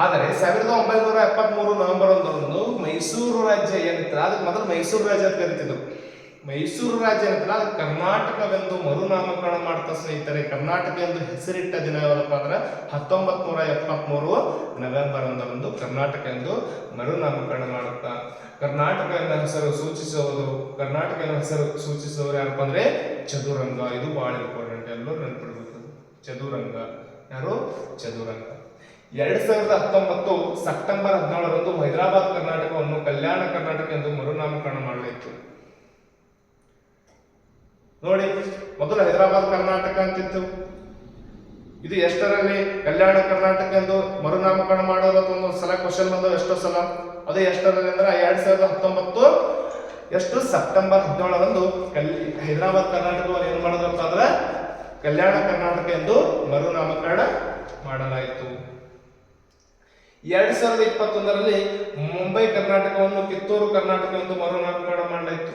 ಆದರೆ 1973 ನವೆಂಬರ್ 1ರಂದು ಮೈಸೂರು ರಾಜ್ಯ ಏನಿತ್ತು, ಅದಕ್ಕೆ ಮೊದಲು ಮೈಸೂರು ರಾಜ್ಯ ಅಂತ ಕರೀತಿದ್ರು. ಮೈಸೂರು ರಾಜ್ಯ ಏನಿತ್ತಲ್ಲ ಅದು ಕರ್ನಾಟಕವೆಂದು ಮರುನಾಮಕರಣ ಮಾಡ್ತಾ ಸ್ನೇಹಿತರೆ. ಕರ್ನಾಟಕ ಎಂದು ಹೆಸರಿಟ್ಟ ದಿನ ಯಾವಪ್ಪ ಅಂದ್ರೆ 1973 ನವೆಂಬರ್ 1ರಂದು ಕರ್ನಾಟಕ ಎಂದು ಮರುನಾಮಕರಣ ಮಾಡುತ್ತಾ. ಕರ್ನಾಟಕ ಎನ್ನ ಹೆಸರು ಸೂಚಿಸುವುದು, ಕರ್ನಾಟಕ ಎನ್ನ ಹೆಸರು ಸೂಚಿಸುವವರು ಯಾರಪ್ಪ ಅಂದ್ರೆ ಚದುರಂಗ. ಇದು ಬಹಳ ಇಂಪಾರ್ಟೆಂಟ್, ಎಲ್ಲರೂ ನೆನಪಿಡಬೇಕು. ಚದುರಂಗ ಯಾರು? ಚದುರಂಗ. 2019 ಸೆಪ್ಟೆಂಬರ್ 17ರಂದು ಹೈದರಾಬಾದ್ ಕರ್ನಾಟಕವನ್ನು ಕಲ್ಯಾಣ ಕರ್ನಾಟಕ ಎಂದು ಮರುನಾಮಕರಣ ಮಾಡಲಾಯಿತು. ನೋಡಿ, ಮೊದಲು ಹೈದರಾಬಾದ್ ಕರ್ನಾಟಕ ಅಂತಿತ್ತು. ಇದು ಎಷ್ಟರಲ್ಲಿ ಕಲ್ಯಾಣ ಕರ್ನಾಟಕ ಎಂದು ಮರುನಾಮಕರಣ ಮಾಡೋದು ಒಂದು ಸಲ ಕ್ವಶನ್ ಬಂದವು. ಎಷ್ಟೋ ಸಲ ಅದೇ ಎಷ್ಟರಲ್ಲಿ ಅಂದ್ರೆ 2019 ಎಷ್ಟು ಸೆಪ್ಟೆಂಬರ್ 17ರಂದು ಹೈದರಾಬಾದ್ ಕರ್ನಾಟಕವನ್ನು ಏನು ಮಾಡೋದಪ್ಪ ಅಂದ್ರೆ ಕಲ್ಯಾಣ ಕರ್ನಾಟಕ ಎಂದು ಮರುನಾಮಕರಣ ಮಾಡಲಾಯಿತು. 2021ರಲ್ಲಿ ಮುಂಬೈ ಕರ್ನಾಟಕವನ್ನು ಕಿತ್ತೂರು ಕರ್ನಾಟಕ ಎಂದು ಮರುನಾಮಕರಣ ಮಾಡಲಾಯಿತು.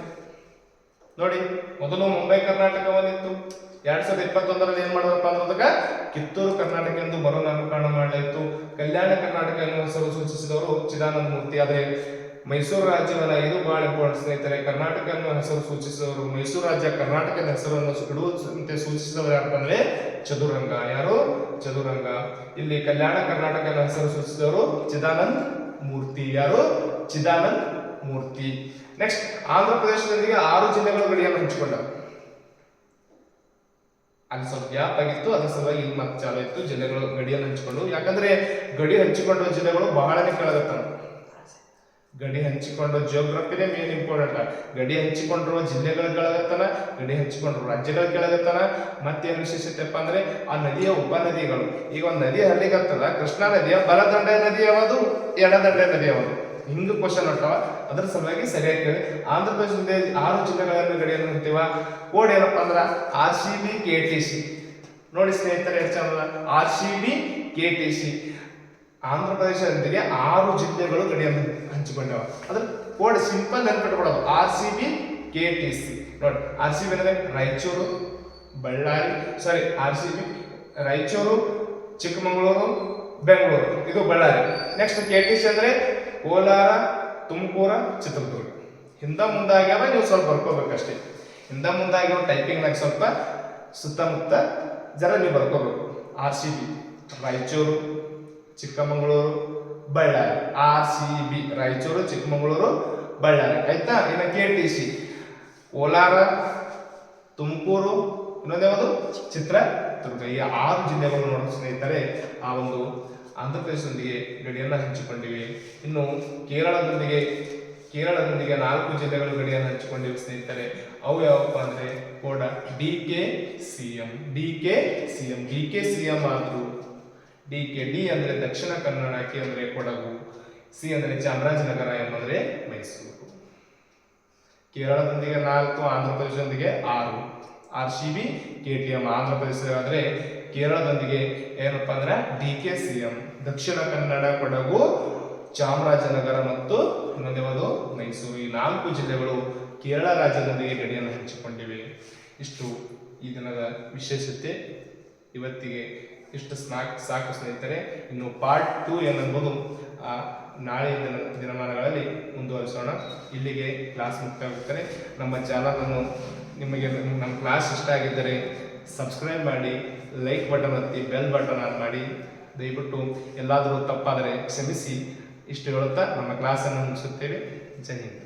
ನೋಡಿ, ಮೊದಲು ಮುಂಬೈ ಕರ್ನಾಟಕವನ್ನಿತ್ತು. 2021ರಲ್ಲಿ ಏನ್ ಮಾಡಿದ್ರಪ್ಪ ಅಂದ್ರೆ ಕಿತ್ತೂರು ಕರ್ನಾಟಕ ಎಂದು ಮರುನಾಮಕರಣ ಮಾಡಲಾಯಿತು. ಕಲ್ಯಾಣ ಕರ್ನಾಟಕ ಎನ್ನುವ ಹೆಸರು ಸೂಚಿಸಿದವರು ಚಿದಾನಂದ ಮೂರ್ತಿ. ಆದರೆ ಮೈಸೂರು ರಾಜ್ಯವನ್ನ, ಇದು ಬಹಳ ಇಂಪಾರ್ಟೆಂಟ್ ಸ್ನೇಹಿತರೆ, ಕರ್ನಾಟಕ ಎನ್ನುವ ಹೆಸರು ಸೂಚಿಸಿದವರು, ಮೈಸೂರು ರಾಜ್ಯ ಕರ್ನಾಟಕದ ಹೆಸರನ್ನು ಇಡುವಂತೆ ಸೂಚಿಸಿದವರು ಯಾರಪ್ಪ ಅಂದ್ರೆ ಚದುರಂಗ. ಯಾರು? ಚದುರಂಗ. ಇಲ್ಲಿ ಕಲ್ಯಾಣ ಕರ್ನಾಟಕ ಎನ್ನುವ ಹೆಸರು ಸೂಚಿಸಿದವರು ಚಿದಾನಂದ ಮೂರ್ತಿ. ಯಾರು? ಚಿದಾನಂದ ಮೂರ್ತಿ. ನೆಕ್ಸ್ಟ್, ಆಂಧ್ರ ಪ್ರದೇಶದೊಂದಿಗೆ 6 ಜಿಲ್ಲೆಗಳು ಗಡಿಯನ್ನು ಹಂಚಿಕೊಂಡವು. ಅಲ್ಲಿ ಸ್ವಲ್ಪ ಗ್ಯಾಪ್ ಆಗಿತ್ತು, ಅದರ ಸಲುವಾಗಿ ಇಲ್ಲಿ ಮತ್ತೆ ಚಾಲು ಇತ್ತು ಜಿಲ್ಲೆಗಳು ಗಡಿಯನ್ನು ಹಂಚಿಕೊಂಡು. ಯಾಕಂದ್ರೆ ಗಡಿ ಹಂಚಿಕೊಂಡ ಜಿಲ್ಲೆಗಳು ಬಹಳನೇ ಕೆಳಗತ್ತಾನ. ಗಡಿ ಹಂಚಿಕೊಂಡು ಜಿಯೋಗ್ರಫಿನೇ ಮೇನ್ ಇಂಪಾರ್ಟೆಂಟ್. ಗಡಿ ಹಂಚಿಕೊಂಡಿರುವ ಜಿಲ್ಲೆಗಳ ಕೆಳಗತ್ತಾನ, ಗಡಿ ಹಂಚಿಕೊಂಡಿರುವ ರಾಜ್ಯಗಳ ಕೆಳಗತ್ತಾನ. ಮತ್ತೇನು ವಿಶೇಷತೆಪ್ಪ ಅಂದ್ರೆ ಆ ನದಿಯ ಉಪನದಿಗಳು. ಈಗ ಒಂದು ನದಿ ಹರಿಲಿಕತ್ತದ, ಕೃಷ್ಣಾ ನದಿಯ ಬಲದಂಡೆ ನದಿ ಯಾವುದು, ಎಡದಂಡೆ ನದಿ ಯಾವುದು, ಹಿಂಗ ಕ್ವಶನ್ ಹೊಂಟಾವ. ಅದ್ರ ಸಲುವಾಗಿ ಸರಿಯಾಗಿ ಕೇಳಿ. ಆಂಧ್ರ ಪ್ರದೇಶದಿಂದ 6 ಜಿಲ್ಲೆಗಳನ್ನು ಗಡಿಯನ್ನು ಹೊಂದಿವ. ಕೋಡ್ ಏನಪ್ಪಾ ಅಂದ್ರ RCB KTC. ನೋಡಿ ಸ್ನೇಹಿತರೆ, ಎಷ್ಟು ಚಂದ, RCB KTC. ಆಂಧ್ರ ಪ್ರದೇಶದೊಂದಿಗೆ 6 ಜಿಲ್ಲೆಗಳು ಗಡಿಯನ್ನು ಹಂಚಿಕೊಂಡವ. ಅದ್ರ ಕೋಡ್ ಸಿಂಪಲ್ ನೆನ್ಪಿಟ್ಕೊಡೋದು, RCB KTC. ನೋಡಿ, RCB ಅಂದ್ರೆ ರಾಯಚೂರು, ಬಳ್ಳಾರಿ, ಸಾರಿ RCB ರಾಯಚೂರು, ಚಿಕ್ಕಮಗಳೂರು, ಬೆಂಗಳೂರು, ಇದು ಬಳ್ಳಾರಿ. ನೆಕ್ಸ್ಟ್ KTC ಅಂದ್ರೆ ಕೋಲಾರ, ತುಮಕೂರ, ಚಿತ್ರದುರ್ಗ. ಹಿಂದ ಮುಂದಾಗ್ಯಾವ, ನೀವು ಸ್ವಲ್ಪ ಬರ್ಕೋಬೇಕಷ್ಟೇ. ಹಿಂದ ಮುಂದಾಗ್ಯಾವ ಟೈಪಿಂಗ್ ನಾಗ ಸ್ವಲ್ಪ ಸುತ್ತಮುತ್ತ ಜರ ನೀವು ಬರ್ಕೋಬೇಕು. RCB ರಾಯಚೂರು, ಚಿಕ್ಕಮಗಳೂರು, ಬಳ್ಳಾರಿ. RCB ರಾಯಚೂರು, ಚಿಕ್ಕಮಗಳೂರು, ಬಳ್ಳಾರಿ. ಆಯ್ತಾ? ಇನ್ನು KTC ಕೋಲಾರ, ತುಮಕೂರು, ಇನ್ನೊಂದ್ಯಾವುದು ಚಿತ್ರದುರ್ಗ. ಈ 6 ಜಿಲ್ಲೆಗಳು ನೋಡೋ ಸ್ನೇಹಿತರೆ ಆ ಒಂದು ಆಂಧ್ರ ಪ್ರದೇಶದೊಂದಿಗೆ ಗಡಿಯನ್ನು ಹಂಚಿಕೊಂಡಿವೆ. ಇನ್ನು ಕೇರಳದೊಂದಿಗೆ 4 ಜಿಲ್ಲೆಗಳು ಗಡಿಯನ್ನು ಹಂಚಿಕೊಂಡಿವೆ ಸ್ನೇಹಿತರೆ. ಅವು ಯಾವಪ್ಪ ಅಂದ್ರೆ ಕೋಡ DKCM. DKCM ಆದ್ರು D ಅಂದ್ರೆ ದಕ್ಷಿಣ ಕನ್ನಡ, K ಅಂದ್ರೆ ಕೊಡಗು, C ಅಂದ್ರೆ ಚಾಮರಾಜನಗರ, M ಅಂದ್ರೆ ಮೈಸೂರು. ಕೇರಳದೊಂದಿಗೆ 4, ಆಂಧ್ರ ಪ್ರದೇಶದೊಂದಿಗೆ 6. RCB KTM ಆಂಧ್ರ ಪ್ರದೇಶ ಆದ್ರೆ, ಕೇರಳದೊಂದಿಗೆ ಏನಪ್ಪಾ ಅಂದ್ರೆ DKCM ದಕ್ಷಿಣ ಕನ್ನಡ, ಕೊಡಗು, ಚಾಮರಾಜನಗರ ಮತ್ತು ಇನ್ನೊಂದು ಮೈಸೂರು. ಈ 4 ಜಿಲ್ಲೆಗಳು ಕೇರಳ ರಾಜ್ಯದೊಂದಿಗೆ ಗಡಿಯನ್ನು ಹಂಚಿಕೊಂಡಿವೆ. ಇಷ್ಟು ಈ ದಿನದ ವಿಶೇಷತೆ. ಇವತ್ತಿಗೆ ಇಷ್ಟು ಸಾಕು ಸ್ನೇಹಿತರೆ. ಇನ್ನು ಪಾರ್ಟ್ 2 ಏನೆಂಬುದು ನಾಳೆ ದಿನಮಾನಗಳಲ್ಲಿ ಮುಂದುವರಿಸೋಣ. ಇಲ್ಲಿಗೆ ಕ್ಲಾಸ್ ಮುಕ್ತಾಯವಾಗುತ್ತದೆ. ನಮ್ಮ ಚಾನಲನ್ನು ನಿಮಗೆ ನಮ್ಮ ಕ್ಲಾಸ್ ಇಷ್ಟ ಆಗಿದ್ದರೆ ಸಬ್ಸ್ಕ್ರೈಬ್ ಮಾಡಿ, ಲೈಕ್ ಬಟನ್ ಒತ್ತಿ, ಬೆಲ್ ಬಟನ್ ಆನ್ ಮಾಡಿ. ದಯವಿಟ್ಟು ಎಲ್ಲಾದರೂ ತಪ್ಪಾದರೆ ಕ್ಷಮಿಸಿ. ಇಷ್ಟು ಹೇಳುತ್ತಾ ನಮ್ಮ ಕ್ಲಾಸನ್ನು ಮುಗಿಸುತ್ತೇವೆ. ಜೈ ಹಿಂದ್.